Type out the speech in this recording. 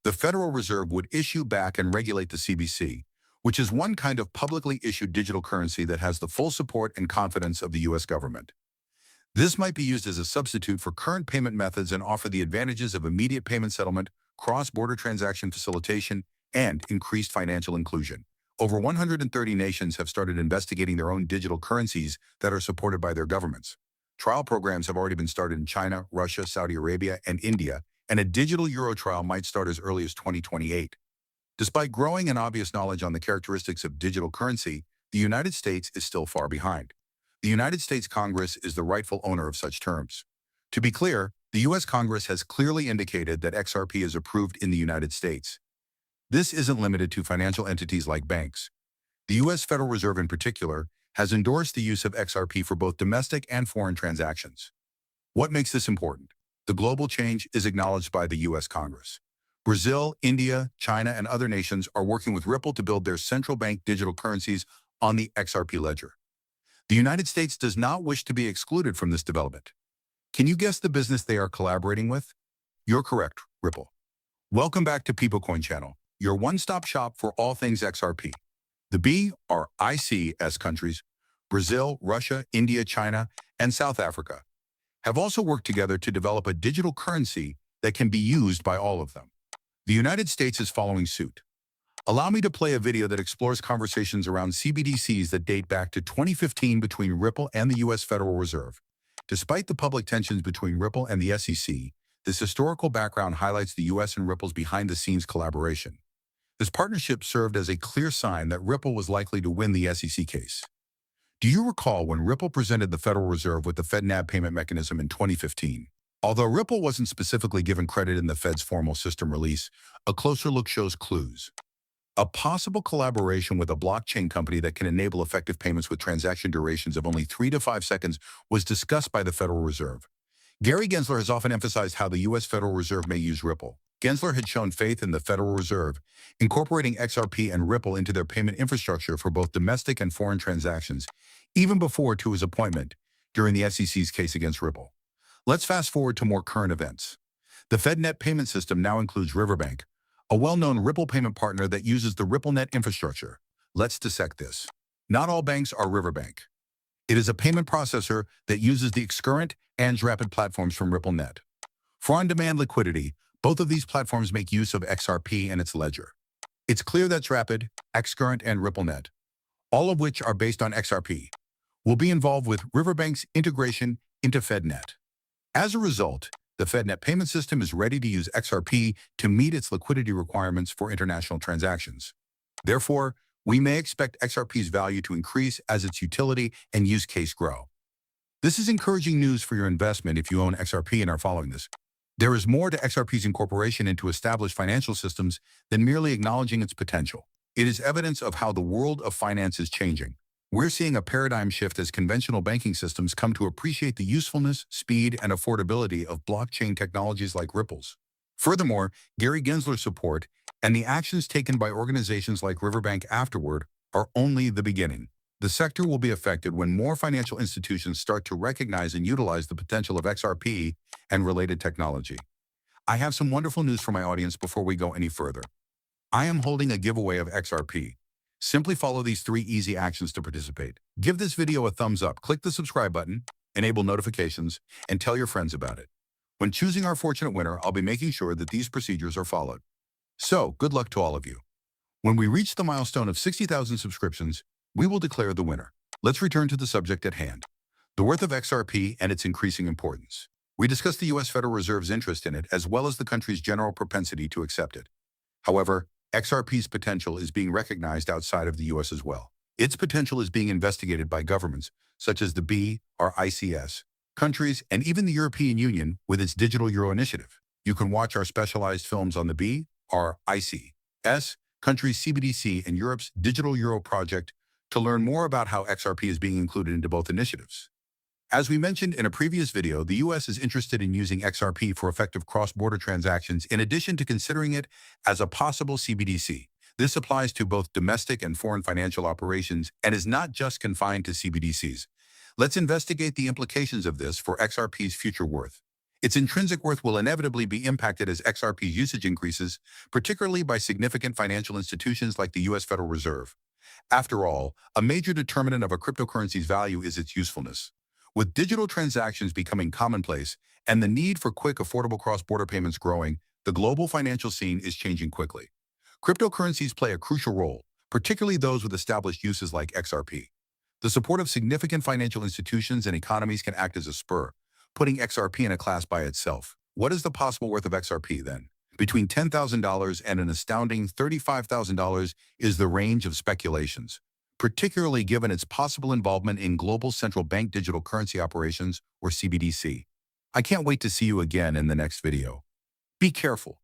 the Federal Reserve would issue back and regulate the CBC, which is one kind of publicly issued digital currency that has the full support and confidence of the U.S. government. This might be used as a substitute for current payment methods and offer the advantages of immediate payment settlement, cross-border transaction facilitation, and increased financial inclusion. Over 130 nations have started investigating their own digital currencies that are supported by their governments. Trial programs have already been started in China, Russia, Saudi Arabia, and India, and a digital euro trial might start as early as 2028. Despite growing and obvious knowledge on the characteristics of digital currency, the United States is still far behind. The United States Congress is the rightful owner of such terms. To be clear, the U.S. Congress has clearly indicated that XRP is approved in the United States. This isn't limited to financial entities like banks. The U.S. Federal Reserve in particular has endorsed the use of XRP for both domestic and foreign transactions. What makes this important? The global change is acknowledged by the U.S. Congress. Brazil, India, China, and other nations are working with Ripple to build their central bank digital currencies on the XRP ledger. The United States does not wish to be excluded from this development. Can you guess the business they are collaborating with? You're correct, Ripple. Welcome back to PeopleCoin Channel, your one-stop shop for all things XRP. The B are ICS countries, Brazil, Russia, India, China, and South Africa, have also worked together to develop a digital currency that can be used by all of them. The United States is following suit. Allow me to play a video that explores conversations around CBDCs that date back to 2015 between Ripple and the U.S. Federal Reserve. Despite the public tensions between Ripple and the SEC, this historical background highlights the U.S. and Ripple's behind-the-scenes collaboration. This partnership served as a clear sign that Ripple was likely to win the SEC case. Do you recall when Ripple presented the Federal Reserve with the FedNAV payment mechanism in 2015? Although Ripple wasn't specifically given credit in the Fed's formal system release, a closer look shows clues. A possible collaboration with a blockchain company that can enable effective payments with transaction durations of only 3 to 5 seconds was discussed by the Federal Reserve. Gary Gensler has often emphasized how the U.S. Federal Reserve may use Ripple. Gensler had shown faith in the Federal Reserve, incorporating XRP and Ripple into their payment infrastructure for both domestic and foreign transactions, even before to his appointment during the SEC's case against Ripple. Let's fast forward to more current events. The FedNet payment system now includes Riverbank, a well-known Ripple payment partner that uses the RippleNet infrastructure. Let's dissect this. Not all banks are Riverbank. It is a payment processor that uses the XCurrent and Rapid platforms from RippleNet. For on-demand liquidity, both of these platforms make use of XRP and its ledger. It's clear that Rapid, XCurrent, and RippleNet, all of which are based on XRP, will be involved with Riverbank's integration into FedNet. As a result, the FedNet payment system is ready to use XRP to meet its liquidity requirements for international transactions. Therefore, we may expect XRP's value to increase as its utility and use case grow. This is encouraging news for your investment if you own XRP and are following this. There is more to XRP's incorporation into established financial systems than merely acknowledging its potential. It is evidence of how the world of finance is changing. We're seeing a paradigm shift as conventional banking systems come to appreciate the usefulness, speed, and affordability of blockchain technologies like Ripple's. Furthermore, Gary Gensler's support and the actions taken by organizations like Riverbank afterward are only the beginning. The sector will be affected when more financial institutions start to recognize and utilize the potential of XRP and related technology. I have some wonderful news for my audience before we go any further. I am holding a giveaway of XRP. Simply follow these 3 easy actions to participate. Give this video a thumbs up, click the subscribe button, enable notifications, and tell your friends about it. When choosing our fortunate winner, I'll be making sure that these procedures are followed. So, good luck to all of you. When we reach the milestone of 60,000 subscriptions, we will declare the winner. Let's return to the subject at hand, the worth of XRP and its increasing importance. We discussed the U.S. Federal Reserve's interest in it as well as the country's general propensity to accept it. However, XRP's potential is being recognized outside of the U.S. as well. Its potential is being investigated by governments such as the B or ICS, countries, and even the European Union with its Digital Euro initiative. You can watch our specialized films on the B or ICS, countries CBDC, and Europe's Digital Euro project to learn more about how XRP is being included into both initiatives. As we mentioned in a previous video, the U.S. is interested in using XRP for effective cross-border transactions in addition to considering it as a possible CBDC. This applies to both domestic and foreign financial operations and is not just confined to CBDCs. Let's investigate the implications of this for XRP's future worth. Its intrinsic worth will inevitably be impacted as XRP usage increases, particularly by significant financial institutions like the U.S. Federal Reserve. After all, a major determinant of a cryptocurrency's value is its usefulness. With digital transactions becoming commonplace and the need for quick, affordable cross-border payments growing, the global financial scene is changing quickly. Cryptocurrencies play a crucial role, particularly those with established uses like XRP. The support of significant financial institutions and economies can act as a spur, putting XRP in a class by itself. What is the possible worth of XRP, then? Between $10,000 and an astounding $35,000 is the range of speculations, particularly given its possible involvement in global central bank digital currency operations, or CBDC. I can't wait to see you again in the next video. Be careful.